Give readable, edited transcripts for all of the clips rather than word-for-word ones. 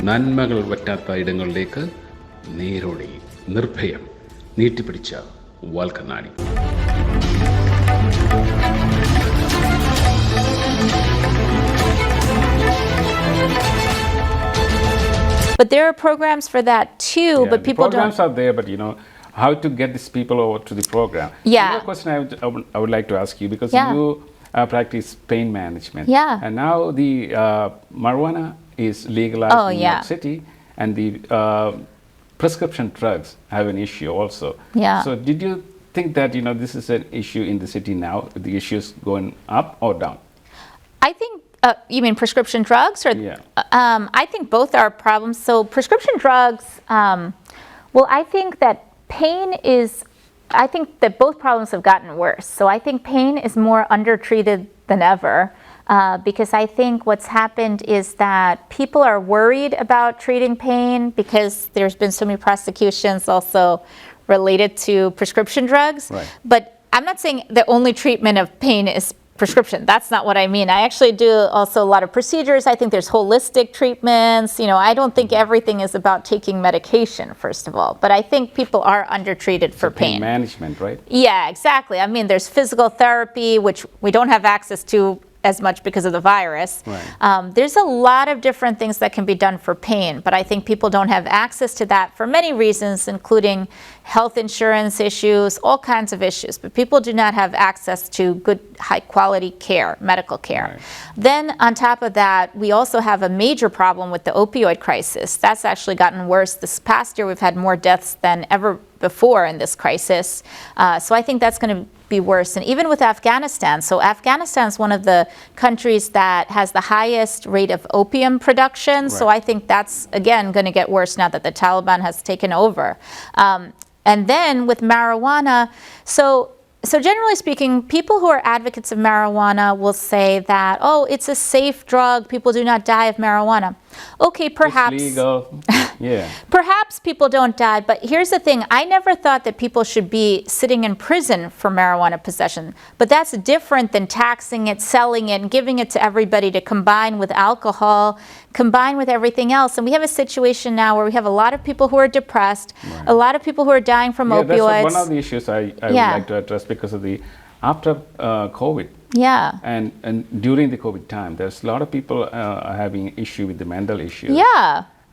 നന്മകൾ വറ്റാത്ത ഇടങ്ങളിലേക്ക് നേരോടി നിർഭയം നീട്ടിപ്പിടിച്ച വാൽക്കണ്ണാടി. But there are programs for that too, but people programs are there, but how to get these people over to the program. Another question I would like to ask you, because you practice pain management. And now the marijuana is legalized in New York City, and the prescription drugs have an issue also. So did you think that this is an issue in the city now? The issue is going up or down? I think you mean prescription drugs, or I think both are problems. So prescription drugs, well, I think that I think that both problems have gotten worse. So I think pain is more undertreated than ever, because I think what's happened is that people are worried about treating pain because there's been so many prosecutions also related to prescription drugs. But I'm not saying the only treatment of pain is prescription. That's not what I mean. I actually do also a lot of procedures. I think there's holistic treatments. I don't think everything is about taking medication, first of all. But I think people are undertreated for pain. Pain management, right? Yeah, exactly. I mean, there's physical therapy, which we don't have access to as much because of the virus. There's a lot of different things that can be done for pain, but I think people don't have access to that for many reasons, including health insurance issues, all kinds of issues. But people do not have access to good, high-quality care, medical care. Then, on top of that, we also have a major problem with the opioid crisis. That's actually gotten worse. This past year, we've had more deaths than ever before in this crisis. So I think that's going to be worse. And even with Afghanistan. So Afghanistan is one of the countries that has the highest rate of opium production. So I think that's, again, going to get worse now that the Taliban has taken over. And then with marijuana, so generally speaking, people who are advocates of marijuana will say that, oh, it's a safe drug. People do not die of marijuana. Okay, perhaps. It's legal. Perhaps people don't die, but here's the thing. I never thought that people should be sitting in prison for marijuana possession. But that's different than taxing it, selling it, and giving it to everybody to combine with alcohol, combine with everything else. And we have a situation now where we have a lot of people who are depressed, a lot of people who are dying from opioids. That's one of the issues I would like to address, because of the after COVID. And during the COVID time, there's a lot of people are having issue with the mental issues.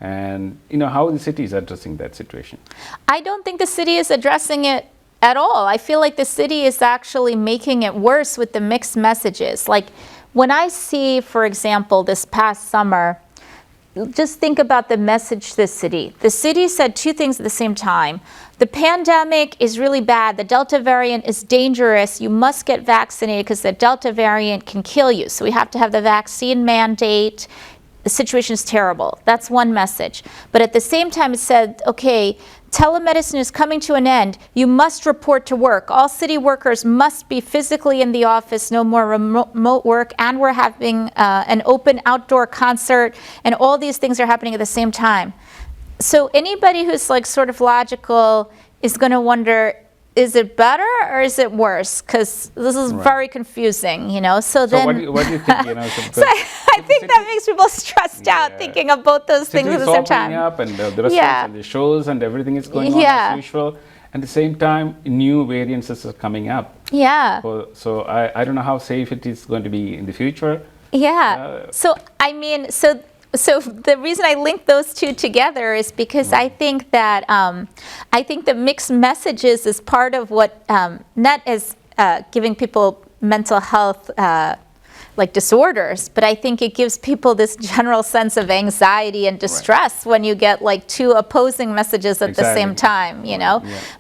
And how the city is addressing that situation? I don't think the city is addressing it at all. I feel like the city is actually making it worse with the mixed messages. Like when I see, for example, this past summer, just think about the message to the city. The city said two things at the same time. The pandemic is really bad. The Delta variant is dangerous. You must get vaccinated because the Delta variant can kill you. So we have to have the vaccine mandate. The situation is terrible. That's one message. But at the same time, it said, okay, telemedicine is coming to an end. You must report to work. All city workers must be physically in the office, no more remote work. And we're having an open outdoor concert, and all these things are happening at the same time. So anybody who's like sort of logical is going to wonder, is it better or is it worse? Because this is very confusing, So then, what do you think? So I think that makes people stressed out thinking of both those things at the same time. Up, and the restaurants and the shows and everything is going on as usual. At the same time, new variants are coming up. So I don't know how safe it is going to be in the future. So I mean, so the reason I link those two together is because I think that the mixed messages is part of what not as giving people mental health like disorders, but I think it gives people this general sense of anxiety and distress when you get like two opposing messages at the same time,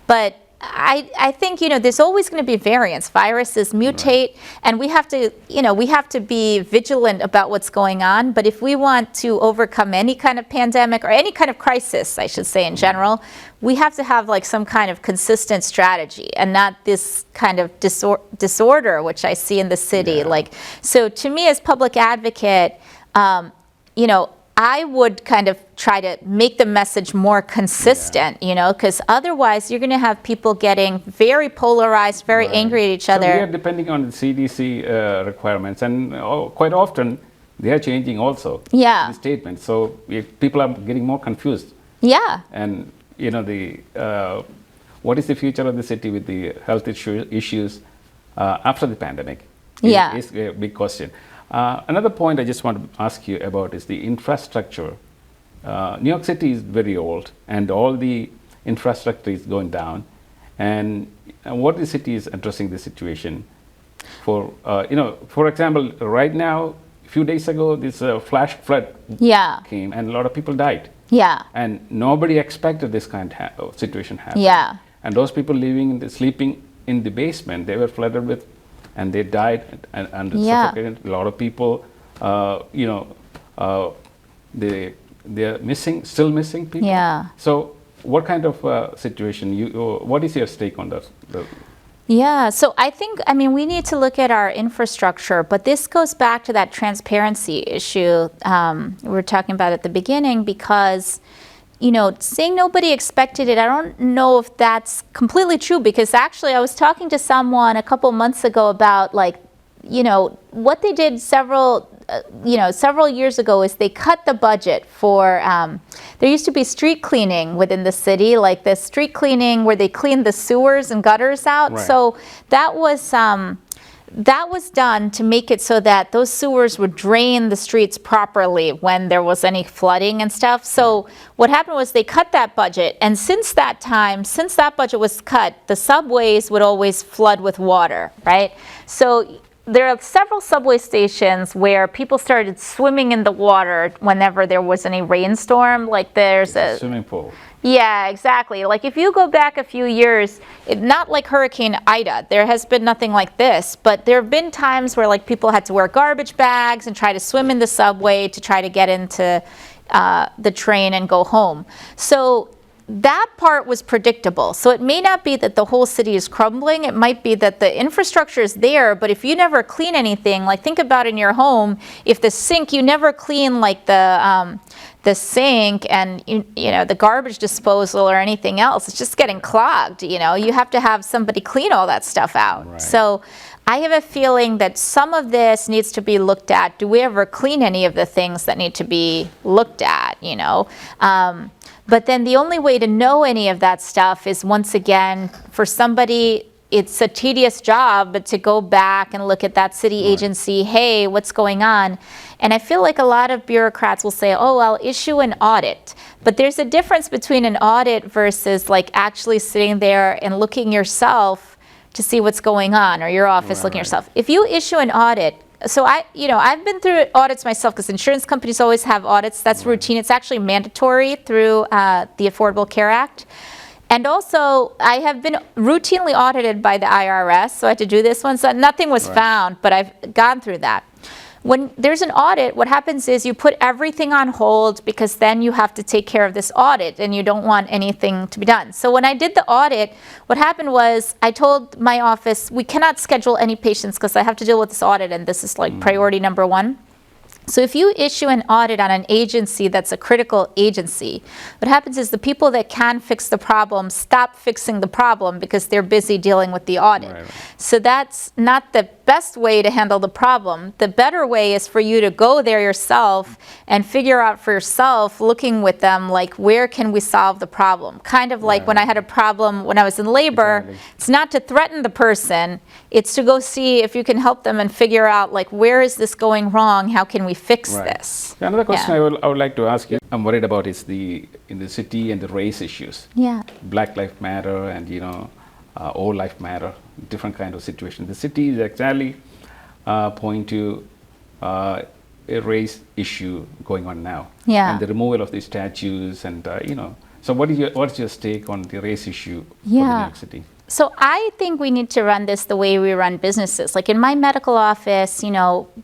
But I think, there's always going to be variants. Viruses mutate, and we have to be vigilant about what's going on. But if we want to overcome any kind of pandemic or any kind of crisis, I should say in general, we have to have like some kind of consistent strategy and not this kind of disorder, which I see in the city. So to me as public advocate, I would kind of try to make the message more consistent, you know, because otherwise you're going to have people getting very polarized, very angry at each other. So we are depending on the CDC requirements, and quite often they are changing also. Yeah. The statement. So people are getting more confused. Yeah. And what is the future of the city with the health issues after the pandemic? Yeah. Is a big question. Another point I just want to ask you about is the infrastructure. New York City is very old, and all the infrastructure is going down. And what the city is addressing the situation for? For example, right now, a few days ago, this flash flood came, and a lot of people died. Yeah. And nobody expected this kind of situation happen. Yeah. And those people sleeping in the basement, they were flooded with, and they died and suffocated. A lot of people, they're missing, still missing people. Yeah. So what kind of situation, what is your take on that? Yeah, so I think, we need to look at our infrastructure, but this goes back to that transparency issue we were talking about at the beginning, because, saying nobody expected it, I don't know if that's completely true, because actually I was talking to someone a couple months ago about, what they did several years ago is they cut the budget for, there used to be street cleaning within the city, like the street cleaning where they cleaned the sewers and gutters out. Right. So that was done to make it so that those sewers would drain the streets properly when there was any flooding and stuff. So what happened was they cut that budget, and since that budget was cut, the subways would always flood with water, right? So there are several subway stations where people started swimming in the water whenever there was any rainstorm. Like there's a swimming pool. Yeah, exactly. Like if you go back a few years, not like Hurricane Ida, there has been nothing like this, but there have been times where like people had to wear garbage bags and try to swim in the subway to try to get into the train and go home. So that part was predictable. So it may not be that the whole city is crumbling. It might be that the infrastructure is there, but if you never clean anything, like think about in your home, if the sink, you never clean like the sink and the garbage disposal or anything else, it's just getting clogged. You have to have somebody clean all that stuff out. Right. So I have a feeling that some of this needs to be looked at. Do we ever clean any of the things that need to be looked at? But then the only way to know any of that stuff is, once again, for somebody, it's a tedious job, but to go back and look at that city agency, hey, what's going on? And I feel like a lot of bureaucrats will say, oh, I'll issue an audit. But there's a difference between an audit versus like actually sitting there and looking yourself to see what's going on, or your office looking yourself. If you issue an audit, so I've been through audits myself, because insurance companies always have audits. That's routine. It's actually mandatory through the Affordable Care Act. And also, I have been routinely audited by the IRS, so I had to do this one. So nothing was found, but I've gone through that. When there's an audit, what happens is you put everything on hold, because then you have to take care of this audit and you don't want anything to be done. So when I did the audit, what happened was I told my office, we cannot schedule any patients because I have to deal with this audit, and this is like priority number one. So if you issue an audit on an agency that's a critical agency, what happens is the people that can fix the problem stop fixing the problem because they're busy dealing with the audit. Right. So that's not the best way to handle the problem. The better way is for you to go there yourself and figure out for yourself, looking with them, like, where can we solve the problem? Kind of like when I had a problem when I was in labor, it's not to threaten the person, it's to go see if you can help them and figure out, like, where is this going wrong? How can we fix this? Another question I would like to ask you, I'm worried about is in the city and the race issues. Black Lives Matter and all life matter, different kind of situation. The city is exactly pointing to a race issue going on now, and the removal of the statues, and So what's your take on the race issue for New York City? So I think we need to run this the way we run businesses. Like in my medical office,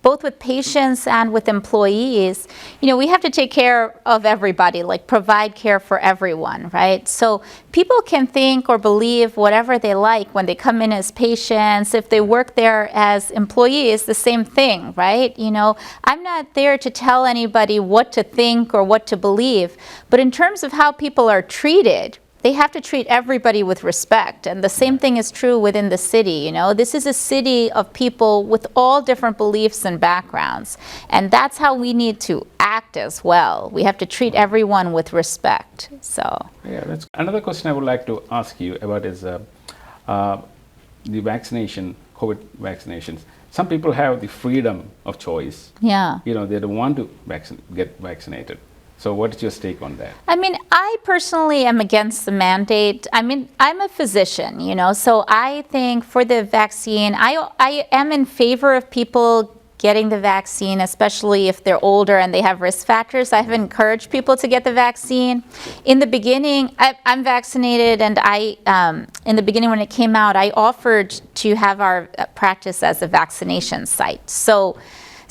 both with patients and with employees, we have to take care of everybody, like provide care for everyone, right? So people can think or believe whatever they like when they come in as patients. If they work there as employees, the same thing, right? I'm not there to tell anybody what to think or what to believe, but in terms of how people are treated, they have to treat everybody with respect. And the same thing is true within the city, you know. This is a city of people with all different beliefs and backgrounds. And that's how we need to act as well. We have to treat everyone with respect. So yeah, that's another question I would like to ask you about is the vaccination, COVID vaccinations. Some people have the freedom of choice. Yeah. You know, they don't want to get vaccinated. So what is your take on that? I mean, I personally am against the mandate. I mean, I'm a physician, you know, so I think for the vaccine, I am in favor of people getting the vaccine, especially if they're older and they have risk factors. I have encouraged people to get the vaccine. In the beginning, I'm vaccinated, and in the beginning when it came out, I offered to have our practice as a vaccination site. So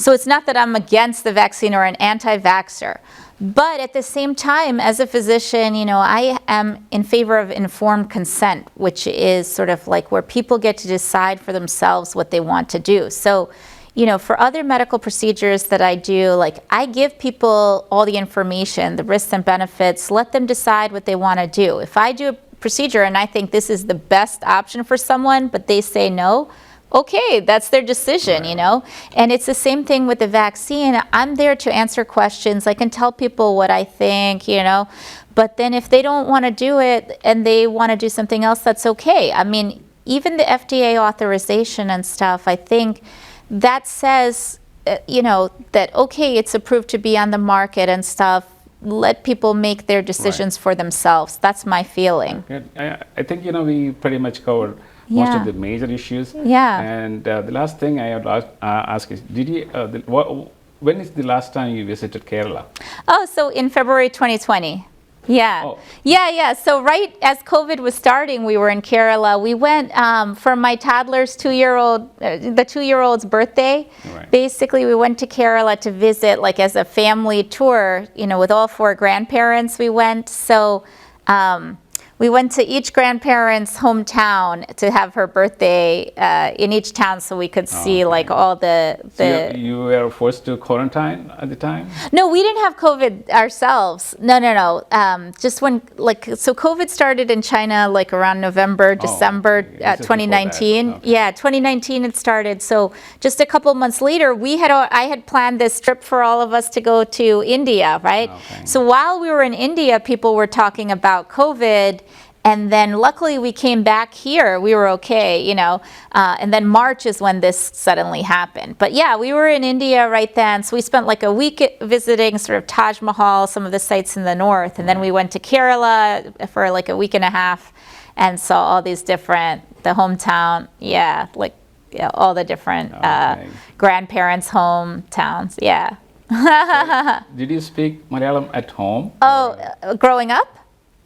it's not that I'm against the vaccine or an anti-vaxxer. But at the same time, as a physician, you know, I am in favor of informed consent, which is sort of like where people get to decide for themselves what they want to do. So, you know, for other medical procedures that I do, like I give people all the information, the risks and benefits, let them decide what they want to do. If I do a procedure and I think this is the best option for someone, but they say no, okay, that's their decision, you know. And it's the same thing with the vaccine. I'm there to answer questions. I can tell people what I think, you know. But then if they don't want to do it and they want to do something else, that's okay. I mean, even the FDA authorization and stuff, I think that says, you know, that, okay, it's approved to be on the market and stuff. Let people make their decisions for themselves. That's my feeling. I think, you know, we pretty much covered most of the major issues. Yeah. And the last thing I would ask is, did you, when is the last time you visited Kerala? Oh, so in February 2020. Yeah. Oh. Yeah. So right as COVID was starting, we were in Kerala. We went for my toddler's the 2-year-old's birthday. Right. Basically, we went to Kerala to visit, like as a family tour, you know, with all 4 grandparents we went. So we went to each grandparent's hometown to have her birthday in each town, so we could see like all the. So you were forced to quarantine at the time? No, we didn't have COVID ourselves. No. Just when so COVID started in China like around November, December 2019. Okay. Yeah, 2019 it started. So just a couple months later, I had planned this trip for all of us to go to India, right? Okay. So while we were in India, people were talking about COVID. And then luckily we came back here, we were okay, you know, and then March is when this suddenly happened. But yeah, we were in India right then, so we spent like a week visiting sort of Taj Mahal, some of the sites in the north, and then we went to Kerala for like a week and a half and saw all these different, the hometown, all the different grandparents' hometowns, yeah. So, did you speak Malayalam at home? Oh, growing up?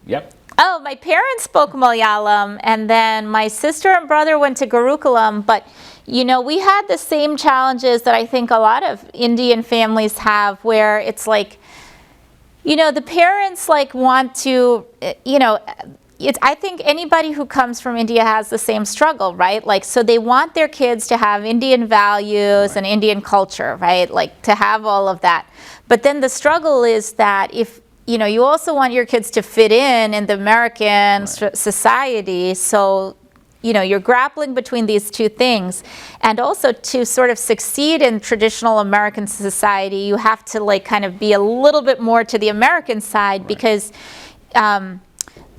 Yep. Oh, my parents spoke Malayalam, and then my sister and brother went to Gurukulam, but you know, we had the same challenges that I think a lot of Indian families have, where it's like, you know, the parents like want to, you know, I think anybody who comes from India has the same struggle, right? Like, so they want their kids to have Indian values and Indian culture, right? Like to have all of that. But then the struggle is that if, you know, you also want your kids to fit in the American society. So, you know, you're grappling between these two things. And also to sort of succeed in traditional American society, you have to like kind of be a little bit more to the American side because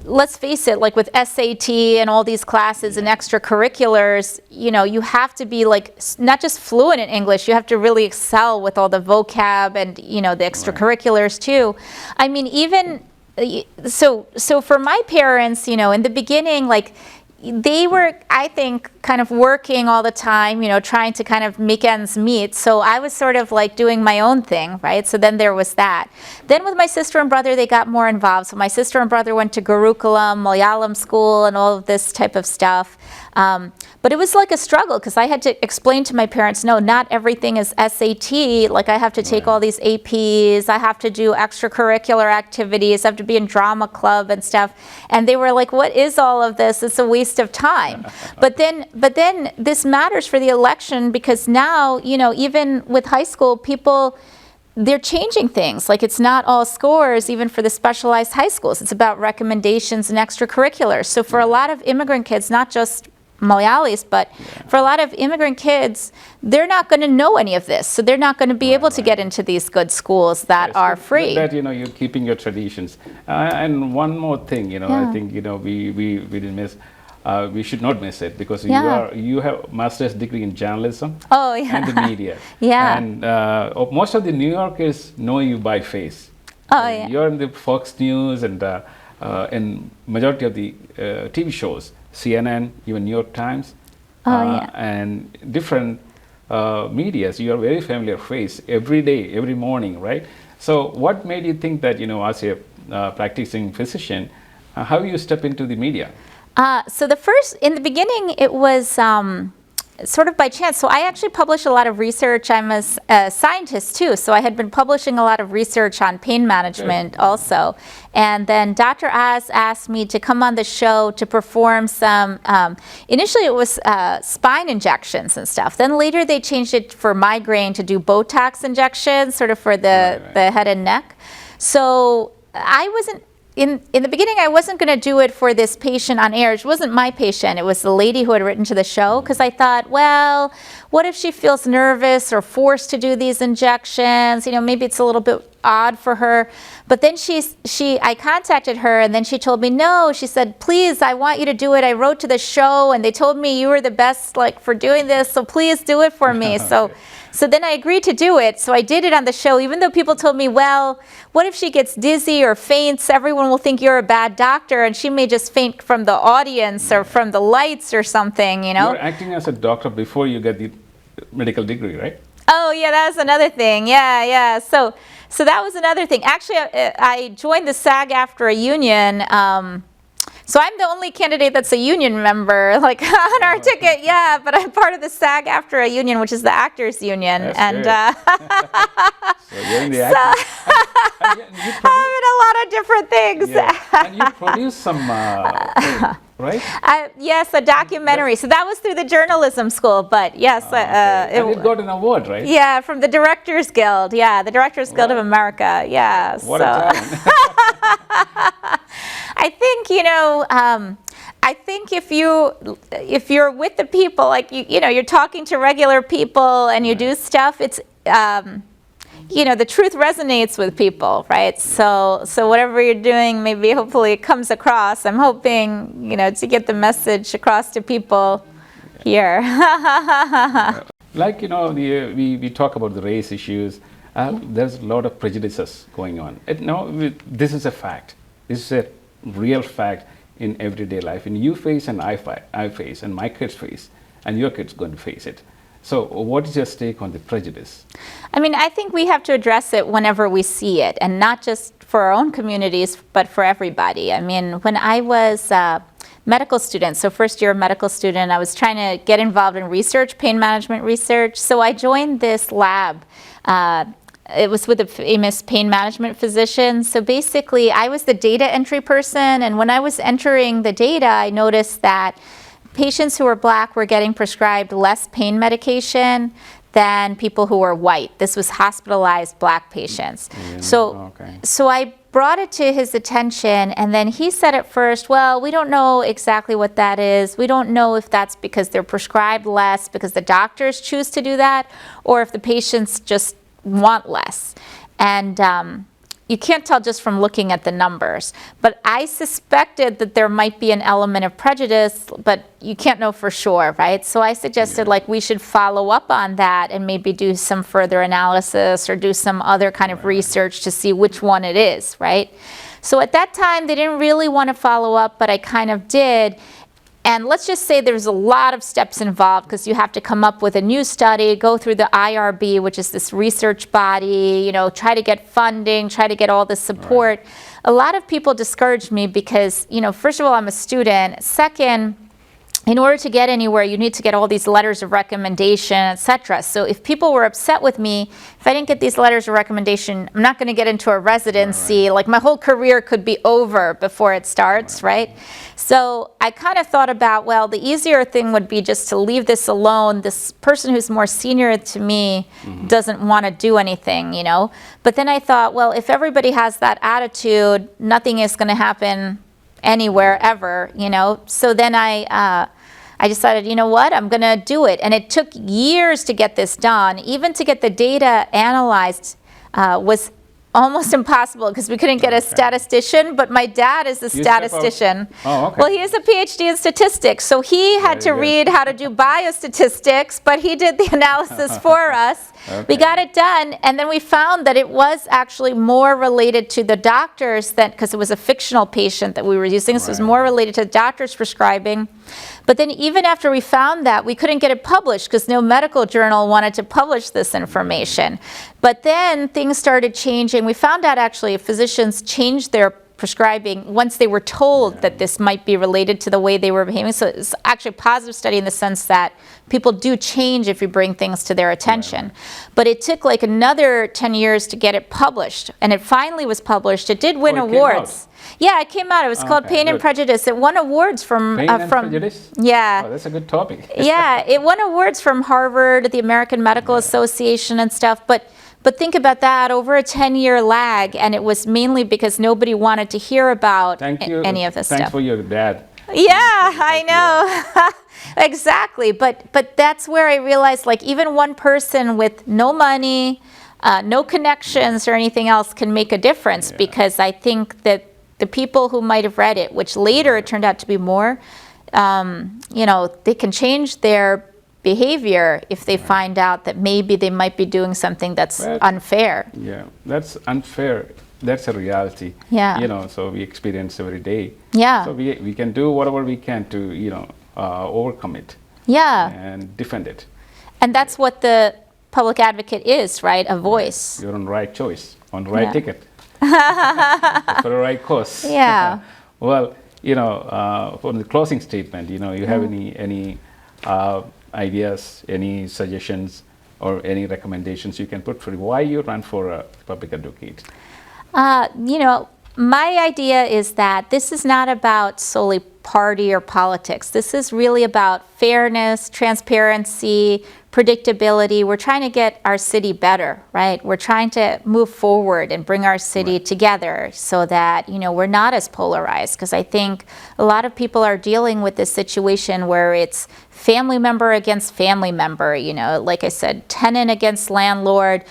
let's face it, like with SAT and all these classes and extracurriculars, you know, you have to be like not just fluent in English, you have to really excel with all the vocab and, you know, the extracurriculars too. I mean, even so for my parents, you know, in the beginning, like they were, I think, kind of working all the time, you know, trying to kind of make ends meet. So I was sort of like doing my own thing, right? So then there was that. Then with my sister and brother, they got more involved. So my sister and brother went to Gurukulam, Malayalam school, and all of this type of stuff. But it was like a struggle because I had to explain to my parents, no, not everything is SAT. Like I have to take all these APs. I have to do extracurricular activities. I have to be in drama club and stuff. And they were like, what is all of this? It's a waste of time. But then this matters for the election because now, you know, even with high school, people they're changing things. Like, it's not all scores, even for the specialized high schools. It's about recommendations and extracurriculars. So for a lot of immigrant kids, not just Malayalis, but for a lot of immigrant kids, they're not going to know any of this. So they're not going to be able to get into these good schools that are free. That, you're keeping your traditions. And one more thing, I think, we didn't miss. We should not miss it, because you have master's degree in journalism and the media. And most of the New Yorkers know you by face. You're in the Fox News and in majority of the TV shows, CNN, even New York Times, and different medias. You are a very familiar face every day, every morning, right? So what made you think that, as a practicing physician, how you step into the media? So in the beginning, it was sort of by chance. So I actually publish a lot of research. I'm a scientist too, so I had been publishing a lot of research on pain management also. And then Dr. Oz asked me to come on the show to perform some, initially it was spine injections and stuff. Then later they changed it for migraine to do Botox injections, sort of for the head and neck. So I wasn't, in the beginning, I wasn't going to do it for this patient on air. It wasn't my patient. It was the lady who had written to the show, because I thought, well, what if she feels nervous or forced to do these injections? Maybe it's a little bit odd for her. But then I contacted her, and then she told me, no, she said, please, I want you to do it. I wrote to the show, and they told me you were the best for doing this, so please do it for me. So then I agreed to do it. So I did it on the show, even though people told me, well, what if she gets dizzy or faints? Everyone will think you're a bad doctor, and she may just faint from the audience or from the lights or something, You're acting as a doctor before you get the medical degree, right? Oh, yeah, that was another thing. Yeah. So that was another thing. Actually, I joined the SAG-AFTRA union. So I'm the only candidate that's a union member, on our ticket, but I'm part of the SAG-AFTRA union, which is the actors union. That's and so you're in the acting. I'm in a lot of different things. And you produce some, right? Yes, a documentary. So that was through the journalism school, but yes. And it got an award, right? Yeah, from the Directors Guild. Yeah, the Directors Guild of America. Yeah. What a talent. I think, I think if you're with the people, you're talking to regular people and you do stuff, it's, the truth resonates with people, right? So whatever you're doing, maybe hopefully it comes across. I'm hoping, to get the message across to people here. We talk about the race issues. There's a lot of prejudices going on. This is a fact. This is a real fact in everyday life. And you face and I face, and my kids face, and your kids going to face it. So what is your take on the prejudice? I think we have to address it whenever we see it, and not just for our own communities, but for everybody. When I was a medical student, so first year medical student, I was trying to get involved in research, pain management research. So I joined this lab. It was with a famous pain management physician. So basically, I was the data entry person, and when I was entering the data, I noticed that patients who were Black were getting prescribed less pain medication than people who were white. This was hospitalized Black patients. So I brought it to his attention, and then he said at first, well, we don't know exactly what that is. We don't know if that's because they're prescribed less because the doctors choose to do that, or if the patients just want less. And you can't tell just from looking at the numbers. But I suspected that there might be an element of prejudice, but you can't know for sure, right? So I suggested we should follow up on that and maybe do some further analysis or do some other kind of research to see which one it is, right? So at that time, they didn't really want to follow up, but I kind of did. And let's just say there's a lot of steps involved, because you have to come up with a new study, go through the IRB, which is this research body, try to get funding, try to get all the support. Right. A lot of people discouraged me because, first of all, I'm a student. Second, in order to get anywhere, you need to get all these letters of recommendation, etc. So if people were upset with me, if I didn't get these letters of recommendation, I'm not going to get into a residency. Like my whole career could be over before it starts, right? So I kind of thought about, well, the easier thing would be just to leave this alone. This person who's more senior to me doesn't want to do anything, you know? But then I thought, well, if everybody has that attitude, nothing is going to happen anywhere ever, you know. So then I decided, you know what, I'm going to do it. And it took years to get this done. Even to get the data analyzed was almost impossible because we couldn't get a statistician, but my dad is a statistician. Oh, okay. Well, he is a PhD in statistics, so he had to read how to do biostatistics, but he did the analysis for us. Okay. We got it done, and then we found that it was actually more related to the doctors than, because it was a fictional patient that we were using, so it was more related to the doctors prescribing. But then even after we found that, we couldn't get it published because no medical journal wanted to publish this information. But then things started changing. We found out actually physicians changed their prescribing once they were told that this might be related to the way they were behaving. So it's actually a positive study in the sense that people do change if you bring things to their attention. But it took like another 10 years to get it published. And it finally was published. It did win awards. Yeah, it came out. It was called Pain and Prejudice. It won awards from... Pain and Prejudice? Yeah. Oh, that's a good topic. Yeah, it won awards from Harvard, the American Medical Association and stuff. But think about that, over a 10-year lag, and it was mainly because nobody wanted to hear about any of this stuff. Thanks for your dad. Yeah, I know. Exactly. But that's where I realized, like, even one person with no money, no connections or anything else can make a difference, because I think that the people who might have read it, which later it turned out to be more, you know, they can change their behavior if they find out that maybe they might be doing something that's unfair. Yeah, that's unfair. That's a reality. Yeah. You know, so we experience every day. Yeah. So we can do whatever we can to, you know, overcome it. Yeah. And defend it. And that's what the public advocate is, right? A voice. You're on the right choice, on the right ticket. For the right cause. Yeah. Well, you know, for the closing statement, you know, you have any ideas, any suggestions, or any recommendations you can put for why you run for a public advocate? You know, my idea is that this is not about solely party or politics. This is really about fairness, transparency, predictability. We're trying to get our city better, right? We're trying to move forward and bring our city together so that, you know, we're not as polarized. Because I think a lot of people are dealing with this situation where it's family member against family member, you know, like I said, tenant against landlord,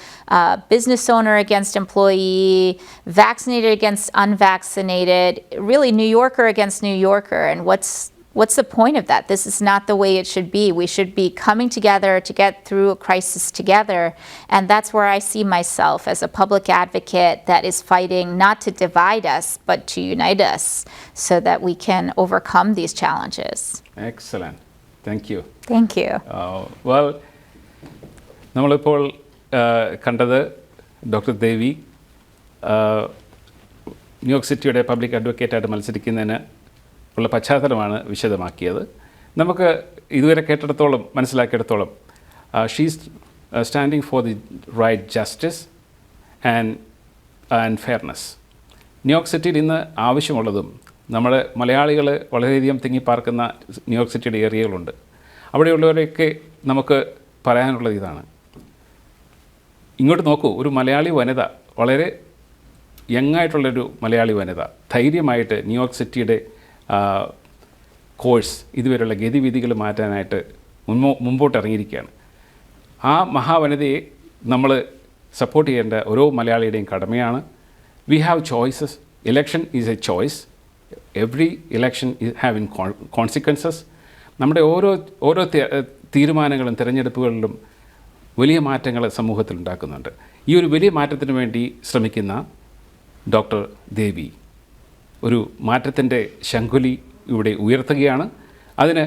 business owner against employee, vaccinated against unvaccinated, really New Yorker against New Yorker. And what's the point of that? This is not the way it should be. We should be coming together to get through a crisis together. And that's where I see myself as a public advocate that is fighting not to divide us, but to unite us so that we can overcome these challenges. Excellent. Thank you. Thank you. Well, നമ്മളിപ്പോൾ കണ്ടത് doctor Devi New York സിറ്റിയുടെ public അഡ്വക്കേറ്റായിട്ട് മത്സരിക്കുന്നതിന് ഉള്ള പശ്ചാത്തലമാണ് വിശദമാക്കിയത്. നമുക്ക് ഇതുവരെ കേട്ടിടത്തോളം മനസ്സിലാക്കിയിടത്തോളം she's standing for the right justice and fairness. New York സിറ്റിയിൽ ഇന്ന് ആവശ്യമുള്ളതും നമ്മുടെ മലയാളികൾ വളരെയധികം തിങ്ങിപ്പാർക്കുന്ന ന്യൂയോർക്ക് സിറ്റിയുടെ ഏരിയകളുണ്ട്. അവിടെയുള്ളവരെയൊക്കെ നമുക്ക് പറയാനുള്ളത് ഇതാണ്. ഇങ്ങോട്ട് നോക്കൂ, ഒരു മലയാളി വനിത, വളരെ യങ്ങായിട്ടുള്ളൊരു മലയാളി വനിത ധൈര്യമായിട്ട് ന്യൂയോർക്ക് സിറ്റിയുടെ കോഴ്സ് ഇതുവരെയുള്ള ഗതിവിധികൾ മാറ്റാനായിട്ട് മുമ്പോട്ട് ഇറങ്ങിയിരിക്കുകയാണ്. ആ മഹാവനിതയെ നമ്മൾ സപ്പോർട്ട് ചെയ്യേണ്ട ഓരോ മലയാളിയുടെയും കടമയാണ്. We have choices. Election is A choice. Every election is having consequences. നമ്മുടെ ഓരോ തീരുമാനങ്ങളും തിരഞ്ഞെടുപ്പുകളിലും വലിയ മാറ്റങ്ങൾ സമൂഹത്തിൽ ഉണ്ടാക്കുന്നുണ്ട്. ഈ ഒരു വലിയ മാറ്റത്തിന് വേണ്ടി ശ്രമിക്കുന്ന ഡോക്ടർ ദേവി ഒരു മാറ്റത്തിൻ്റെ ശംഖുലി ഇവിടെ ഉയർത്തുകയാണ്. അതിന്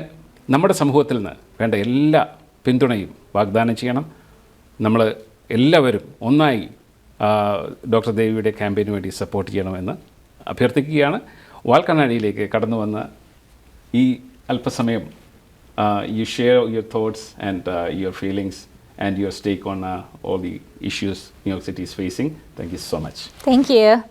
നമ്മുടെ സമൂഹത്തിൽ നിന്ന് വേണ്ട എല്ലാ പിന്തുണയും വാഗ്ദാനം ചെയ്യണം. നമ്മൾ എല്ലാവരും ഒന്നായി ഡോക്ടർ ദേവിയുടെ ക്യാമ്പയിന് വേണ്ടി സപ്പോർട്ട് ചെയ്യണമെന്ന് അഭ്യർത്ഥിക്കുകയാണ്. വാൽക്കണ്ണാടിയിലേക്ക് കടന്നു വന്ന ഈ അല്പസമയം you share your thoughts and your feelings and your stake on all the issues New York City is facing. Thank you so much. Thank you.